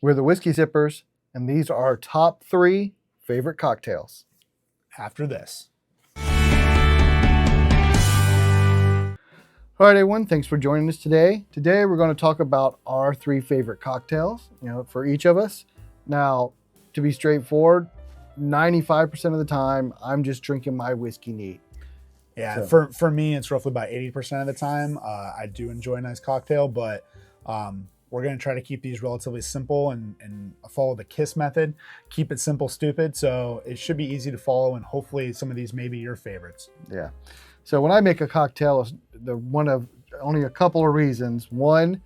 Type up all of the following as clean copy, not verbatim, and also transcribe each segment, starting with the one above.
We're the Whiskey Zippers, and these are our top 3 favorite cocktails. After this. All right, everyone, thanks for joining us today. Today, we're going to talk about our 3 favorite cocktails, for each of us. Now, to be straightforward, 95% of the time, I'm just drinking my whiskey neat. Yeah, so. For me, it's roughly about 80% of the time. I do enjoy a nice cocktail, but we're going to try to keep these relatively simple and follow the KISS method. Keep it simple, stupid. So it should be easy to follow, and hopefully some of these may be your favorites. Yeah. So when I make a cocktail, it's one of only a couple of reasons. One,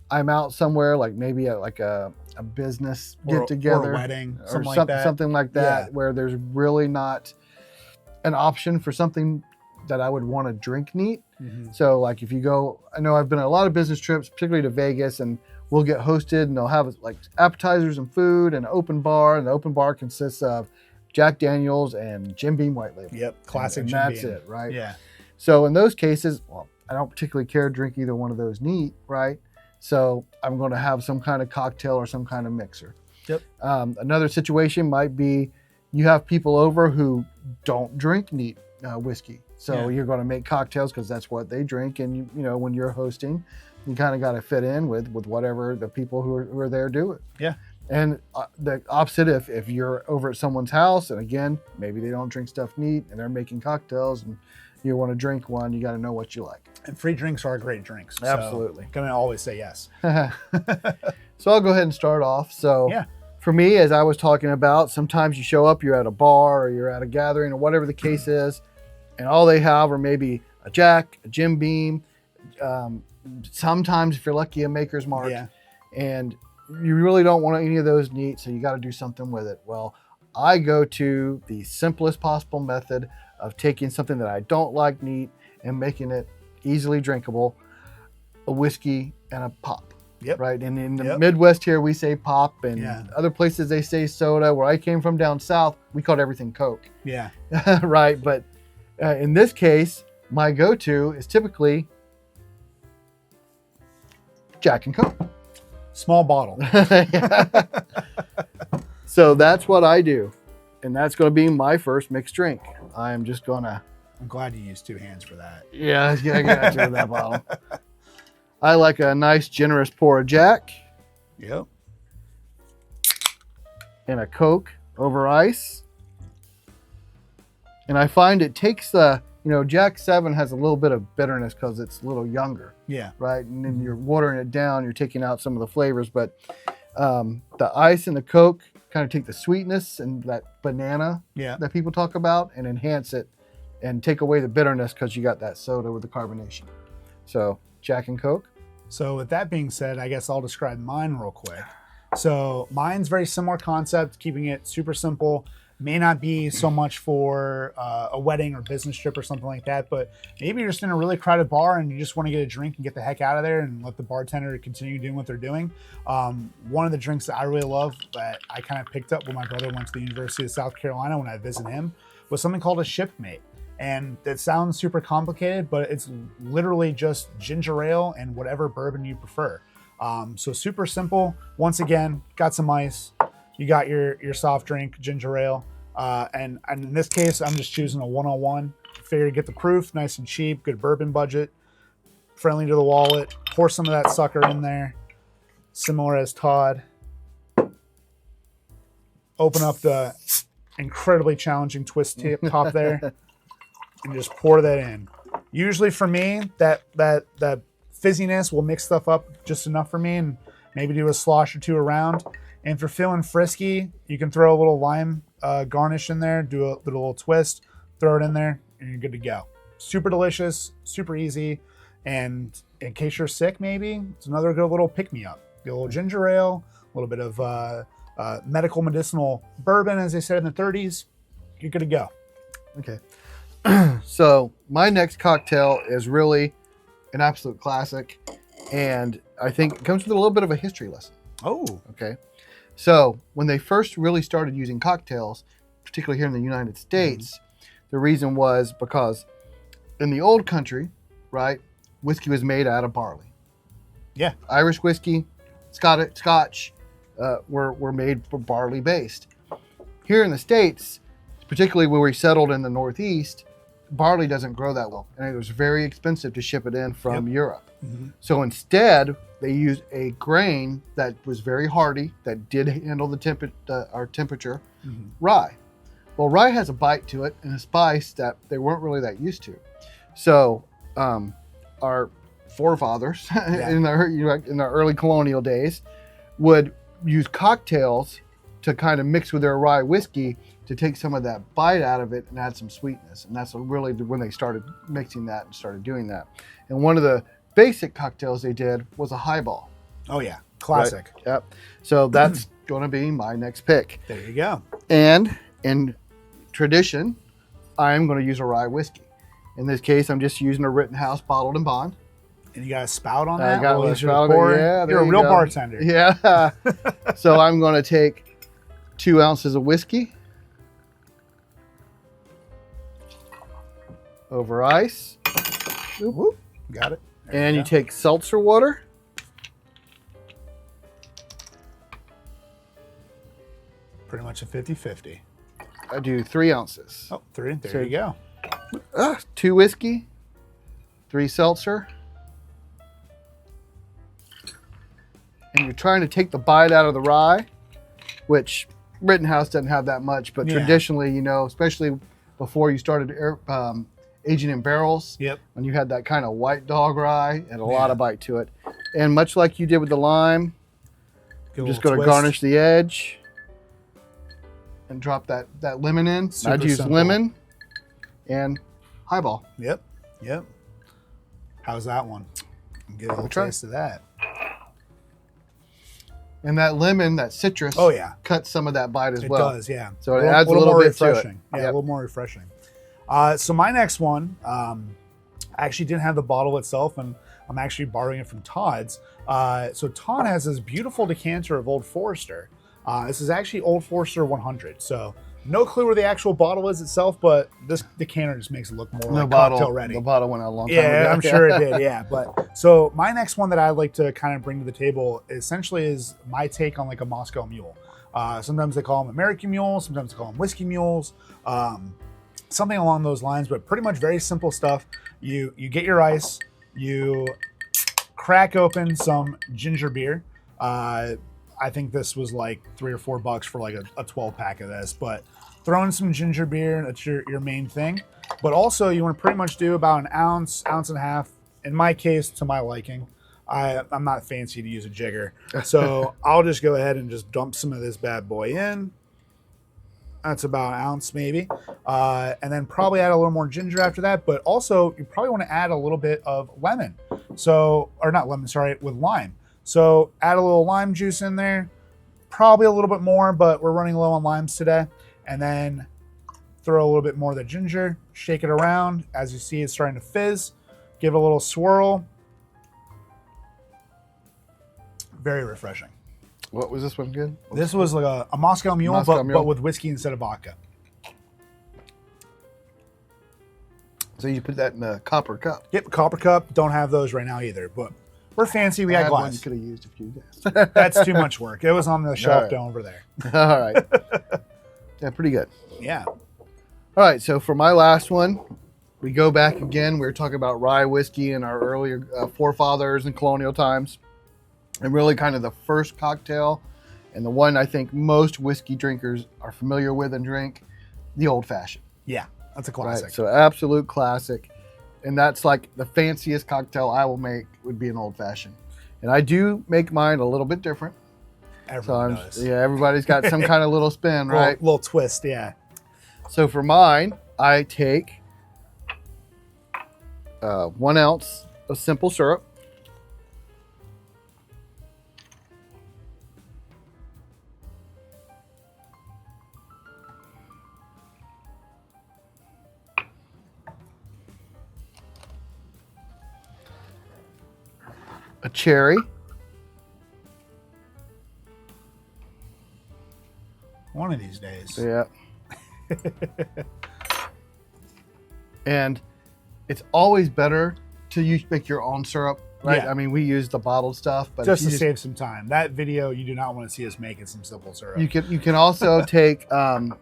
I'm out somewhere, like maybe at a business get together, or a wedding, something like that, where there's really not an option for something that I would want to drink neat. Mm-hmm. So like if you go, I know I've been on a lot of business trips, particularly to Vegas, and we'll get hosted and they'll have like appetizers and food and an open bar, and the open bar consists of Jack Daniels and Jim Beam White Label. Yep, classic and Jim that's Beam. it, right? Yeah. So in those cases, well, I don't particularly care to drink either one of those neat, right? So I'm going to have some kind of cocktail or some kind of mixer. Yep. Another situation might be you have people over who don't drink neat whiskey. So you're going to make cocktails because that's what they drink. And, you know, when you're hosting, you kind of got to fit in with whatever the people who are there do it. Yeah. And the opposite, if you're over at someone's house, and again, maybe they don't drink stuff neat and they're making cocktails and you want to drink one, you got to know what you like. And free drinks are great drinks. Absolutely. So gonna always say yes. So I'll go ahead and start off. So for me, as I was talking about, sometimes you show up, you're at a bar or you're at a gathering or whatever the case is, and all they have are maybe a Jack, a Jim Beam, sometimes if you're lucky, a Maker's Mark. Yeah. And you really don't want any of those neat, so you got to do something with it. Well, I go to the simplest possible method of taking something that I don't like neat and making it easily drinkable, a whiskey and a pop. Yep. Right. And in the Midwest here, we say pop, and other places they say soda. Where I came from down south, we called everything Coke. Yeah. Right. But in this case, my go-to is typically Jack and Coke. Small bottle. So that's what I do. And that's going to be my first mixed drink. I'm just going to... I'm glad you used 2 hands for that. Yeah, I got you with that bottle. I like a nice, generous pour of Jack. Yep. And a Coke over ice. And I find it takes the... Jack 7 has a little bit of bitterness because it's a little younger. Yeah. Right? And then you're watering it down. You're taking out some of the flavors. But the ice and the Coke kind of take the sweetness and that banana that people talk about and enhance it and take away the bitterness because you got that soda with the carbonation. So Jack and Coke. So with that being said, I guess I'll describe mine real quick. So mine's very similar concept, keeping it super simple. May not be so much for a wedding or business trip or something like that, but maybe you're just in a really crowded bar and you just want to get a drink and get the heck out of there and let the bartender continue doing what they're doing. One of the drinks that I really love that I kind of picked up when my brother went to the University of South Carolina when I visited him was something called a shipmate. And it sounds super complicated, but it's literally just ginger ale and whatever bourbon you prefer. So super simple. Once again, got some ice. You got your soft drink, ginger ale. And in this case, I'm just choosing a 101. Figure get the proof, nice and cheap, good bourbon budget, friendly to the wallet. Pour some of that sucker in there. Similar as Todd. Open up the incredibly challenging twist top there and just pour that in. Usually for me, that fizziness will mix stuff up just enough for me and maybe do a slosh or 2 around. And if you're feeling frisky, you can throw a little lime garnish in there, do a little twist, throw it in there, and you're good to go. Super delicious, super easy. And in case you're sick, maybe, it's another good little pick-me-up. Get a little ginger ale, a little bit of medical medicinal bourbon, as they said in the 30s. You're good to go. Okay. So my next cocktail is really an absolute classic. And I think it comes with a little bit of a history lesson. Oh. Okay. So when they first really started using cocktails, particularly here in the United States, the reason was because in the old country, right, whiskey was made out of barley. Yeah. Irish whiskey, Scotch, were made for barley based. Here in the States, particularly when we settled in the Northeast, barley doesn't grow that well, and it was very expensive to ship it in from Europe. Mm-hmm. So instead, they used a grain that was very hardy, that did handle our temperature, rye. Well, rye has a bite to it and a spice that they weren't really that used to. So our forefathers in the early colonial days would use cocktails to kind of mix with their rye whiskey to take some of that bite out of it and add some sweetness. And that's really when they started mixing that and started doing that. And one of the basic cocktails they did was a highball. Oh yeah, classic. Right? Yep. So that's going to be my next pick. There you go. And in tradition, I'm going to use a rye whiskey. In this case, I'm just using a Rittenhouse bottled and bond. And you got a spout on that? I got a spout. Yeah, you're a real bartender. Yeah. So I'm going to take 2 ounces of whiskey over ice. Whoop. Got it. And you take seltzer water. Pretty much a 50-50. I do 3 ounces. Oh, 3. There you go. 2 whiskey, 3 seltzer. And you're trying to take the bite out of the rye, which Rittenhouse doesn't have that much, but traditionally, you know, especially before you started aging in barrels, when you had that kind of white dog rye, and a lot of bite to it. And much like you did with the lime, I'm just going to garnish the edge and drop that lemon in. I'd use lemon and highball. Yep. How's that one? Get a little taste of that. And that lemon, that citrus, cuts some of that bite as well. It does, yeah. So it adds a little more bit refreshing. to it. Yeah, a little more refreshing. So my next one, I actually didn't have the bottle itself, and I'm actually borrowing it from Todd's. So Todd has this beautiful decanter of Old Forester. This is actually Old Forester 100. So no clue where the actual bottle is itself, but this decanter just makes it look more like cocktail ready. The bottle went out a long time ago. Yeah, I'm sure it did, yeah. But so my next one that I'd like to kind of bring to the table essentially is my take on like a Moscow Mule. Sometimes they call them American mules, sometimes they call them whiskey mules, something along those lines, but pretty much very simple stuff. You get your ice, you crack open some ginger beer. I think this was like $3 or $4 for like a 12 pack of this, but throw in some ginger beer, that's your main thing. But also you want to pretty much do about an ounce and a half, in my case, to my liking. I'm not fancy to use a jigger. So I'll just go ahead and just dump some of this bad boy in. That's about an ounce maybe. And then probably add a little more ginger after that. But also you probably want to add a little bit of lemon. Or not lemon, sorry, with lime. So add a little lime juice in there, probably a little bit more, but we're running low on limes today. And then throw a little bit more of the ginger, shake it around. As you see, it's starting to fizz. Give it a little swirl. Very refreshing. What was this one good? This was like a Moscow Mule, but with whiskey instead of vodka. So you put that in a copper cup. Yep, copper cup. Don't have those right now either, but we're fancy. We got glass. One you could have used a few days. That's too much work. It was on the shelf down over there. All right. Yeah, pretty good. Yeah. All right, so for my last one, we go back again. We were talking about rye whiskey and our earlier forefathers in colonial times. And really kind of the first cocktail and the one I think most whiskey drinkers are familiar with and drink, the old fashioned. Yeah, that's a classic. Right, so absolute classic. And that's like the fanciest cocktail I will make would be an old fashioned. And I do make mine a little bit different. Everyone does. Yeah, everybody's got some kind of little spin, right? Little twist, yeah. So for mine, I take 1 ounce of simple syrup. A cherry. One of these days. Yeah. And it's always better to make your own syrup right? Yeah. I mean, we use the bottled stuff, but Just to save some time. That video, you do not want to see us making some simple syrup. You can also take a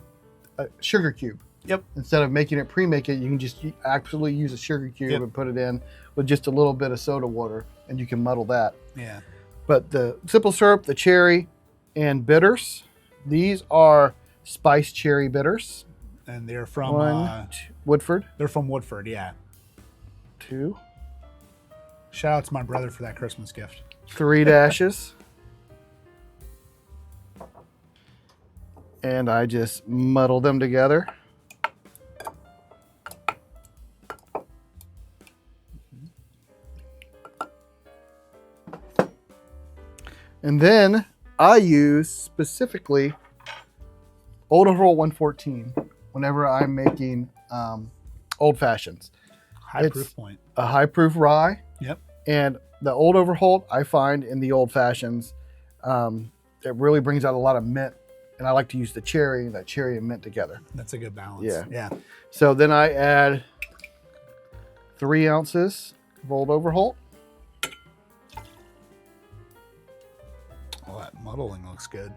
sugar cube. Yep. Instead of making it pre-make it, you can just absolutely use a sugar cube and put it in with just a little bit of soda water, and you can muddle that. Yeah. But the simple syrup, the cherry, and bitters, these are spiced cherry bitters. And they're from Woodford. They're from Woodford, yeah. 2. Shout out to my brother for that Christmas gift. 3 dashes. And I just muddle them together. And then I use specifically Old Overholt 114 whenever I'm making old fashions. High proof point. A high proof rye. Yep. And the Old Overholt I find in the old fashions, it really brings out a lot of mint. And I like to use that cherry and mint together. That's a good balance. Yeah. Yeah. So then I add 3 ounces of Old Overholt. Oh, that muddling looks good.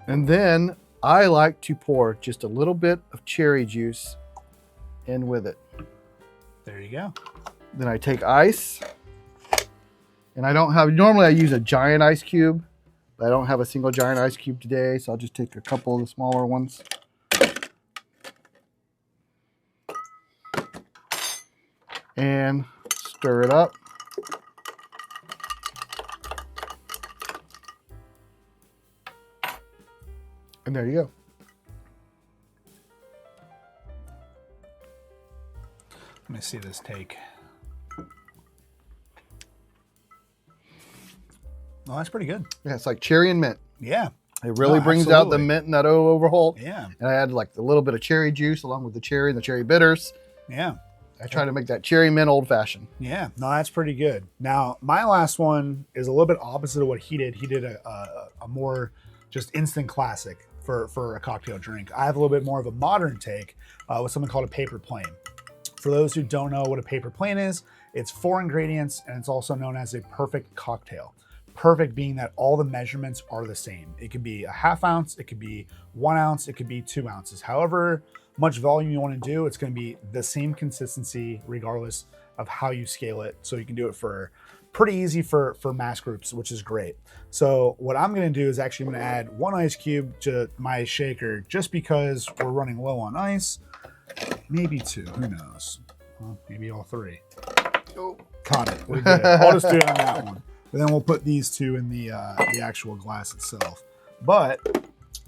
And then I like to pour just a little bit of cherry juice in with it. There you go. Then I take ice. And normally I use a giant ice cube, but I don't have a single giant ice cube today, so I'll just take a couple of the smaller ones. And stir it up. And there you go. Let me see this take. Oh, that's pretty good. Yeah, it's like cherry and mint. Yeah. It really brings out the mint in that Overholt. Yeah. And I add like a little bit of cherry juice along with the cherry and the cherry bitters. Yeah. I try to make that cherry mint old fashioned. Yeah. No, that's pretty good. Now, my last one is a little bit opposite of what he did. He did a more just instant classic for a cocktail drink. I have a little bit more of a modern take with something called a paper plane. For those who don't know what a paper plane is, it's 4 ingredients and it's also known as a perfect cocktail. Perfect being that all the measurements are the same. It could be a ½ ounce, it could be 1 ounce, it could be 2 ounces. However much volume you want to do, it's going to be the same consistency regardless of how you scale it. So you can do it for pretty easy for mass groups, which is great. So what I'm going to do is actually I'm going to add 1 ice cube to my shaker just because we're running low on ice. Maybe 2, who knows? Well, maybe all 3. Oh, caught it. We're good. I'll just do it on that one. And then we'll put these 2 in the actual glass itself. But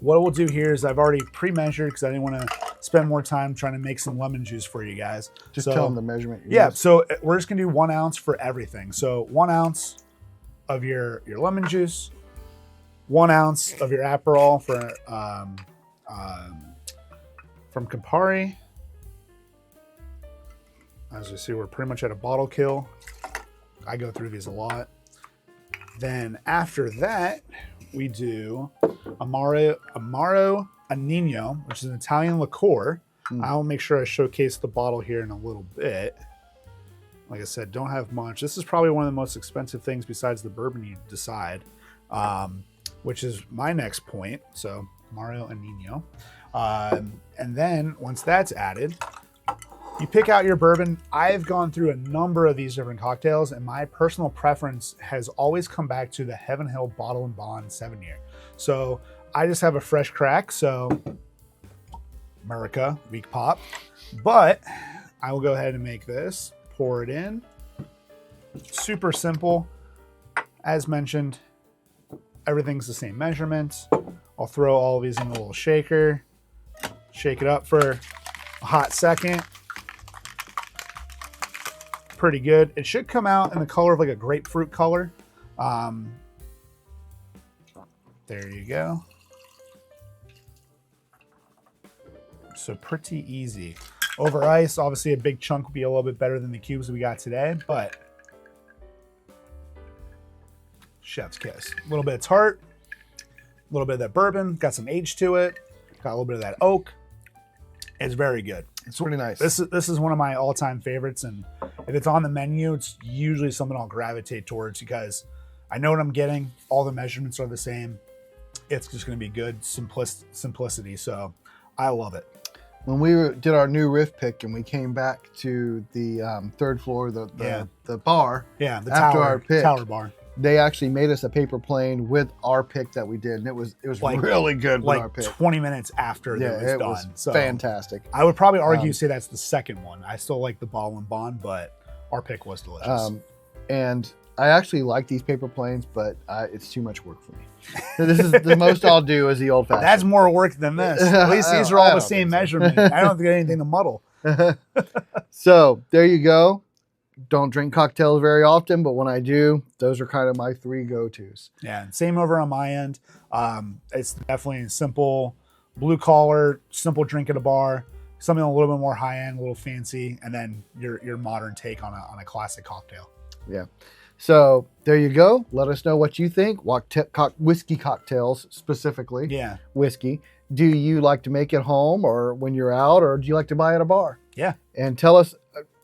what we'll do here is I've already pre-measured because I didn't want to spend more time trying to make some lemon juice for you guys. Just tell them the measurement. Yeah, so we're just going to do 1 ounce for everything. So 1 ounce of your lemon juice, 1 ounce of your Aperol from Campari. As you see, we're pretty much at a bottle kill. I go through these a lot. Then after that, we do Amaro Anino, which is an Italian liqueur. I'll make sure I showcase the bottle here in a little bit. Like I said, don't have much. This is probably one of the most expensive things besides the bourbon you decide, which is my next point. So Amaro Anino. And then once that's added, you pick out your bourbon. I've gone through a number of these different cocktails, and my personal preference has always come back to the Heaven Hill Bottle and Bond 7-year. So I just have a fresh crack, so America, weak pop. But I will go ahead and make this, pour it in. Super simple. As mentioned, everything's the same measurements. I'll throw all of these in a little shaker, shake it up for a hot second. Pretty good. It should come out in the color of like a grapefruit color. There you go. So pretty easy. Over ice, obviously a big chunk would be a little bit better than the cubes we got today, but chef's kiss. A little bit of tart, a little bit of that bourbon, got some age to it, got a little bit of that oak. It's very good. It's pretty nice. This is one of my all-time favorites, and if it's on the menu, it's usually something I'll gravitate towards because I know what I'm getting. All the measurements are the same. It's just going to be good simplicity. So I love it. When we did our new riff pick and we came back to the third floor, the bar, the after tower, our pick, tower bar, they actually made us a paper plane with our pick that we did, and it was like, really good with our pick. 20 minutes after it was done. So fantastic. I would probably argue say that's the second one. I still like the ball and bond, but our pick was delicious. And I actually like these paper planes, but it's too much work for me. This is the most I'll do is the old fashioned. That's more work than this. At least these are all the same measurement. I don't get anything to muddle. So there you go. Don't drink cocktails very often, but when I do, those are kind of my 3 go-tos. Yeah, same over on my end. It's definitely a simple blue collar, simple drink at a bar, something a little bit more high end, a little fancy, and then your modern take on a classic cocktail. Yeah. So there you go. Let us know what you think. Whiskey cocktails specifically. Yeah. Whiskey. Do you like to make it home or when you're out, or do you like to buy at a bar? Yeah. And tell us,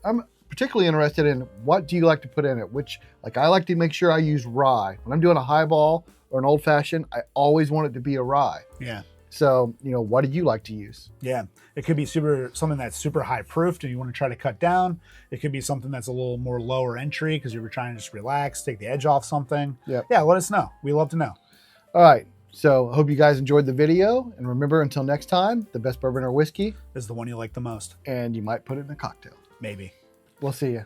I'm particularly interested in what do you like to put in it? Which, like, I like to make sure I use rye. When I'm doing a highball or an old fashioned, I always want it to be a rye. Yeah. So, what do you like to use? Yeah. It could be something that's super high proofed and you want to try to cut down. It could be something that's a little more lower entry because you were trying to just relax, take the edge off something. Yep. Yeah, let us know. We love to know. All right. So I hope you guys enjoyed the video. And remember, until next time, the best bourbon or whiskey is the one you like the most. And you might put it in a cocktail. Maybe. We'll see you.